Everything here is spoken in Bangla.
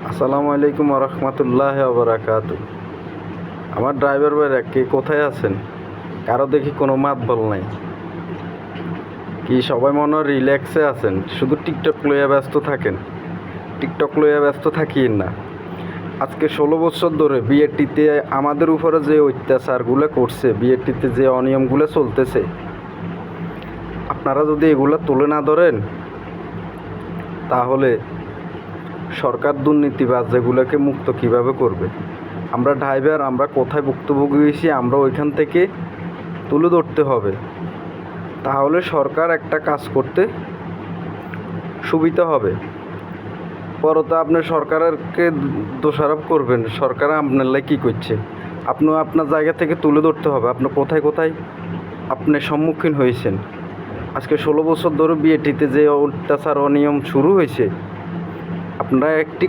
আসসালামু আলাইকুম রহমতুল্লাহ বারাকাতু। আমার ড্রাইভার ভাইরা কে কোথায় আছেন? কারো দেখি কোনো মাতবল নাই। কি সবাই মনে হয় রিল্যাক্সে আছেন, শুধু টিকটক লইয়া ব্যস্ত থাকেন? টিকটক লইয়া ব্যস্ত থাকিয়েন না। আজকে 16 বছর ধরে বিএটিতে আমাদের উপরে যে অত্যাচারগুলো করছে, বিএটিতে যে অনিয়মগুলো চলতেছে, আপনারা যদি এগুলো তুলে না ধরেন তাহলে সরকার দুর্নীতিবাজ যেগুলোকে মুক্ত কিভাবে করবে? আমরা ড্রাইভার, আমরা কোথায় ভুক্তভোগী হয়েছি আমরা ওইখান থেকে তুলে ধরতে হবে। তাহলে সরকার একটা কাজ করতে সুবিধা হবে। পরতে আপনি সরকারকে দোষারোপ করবেন, সরকার আপনার লাই কী করছে? আপনিও আপনার জায়গা থেকে তুলে ধরতে হবে আপনি কোথায় কোথায় আপনি সম্মুখীন হয়েছেন। আজকে 16 বছর ধরে বিএটিতে যে অত্যাচার অনিয়ম শুরু হয়েছে, আপনারা একটি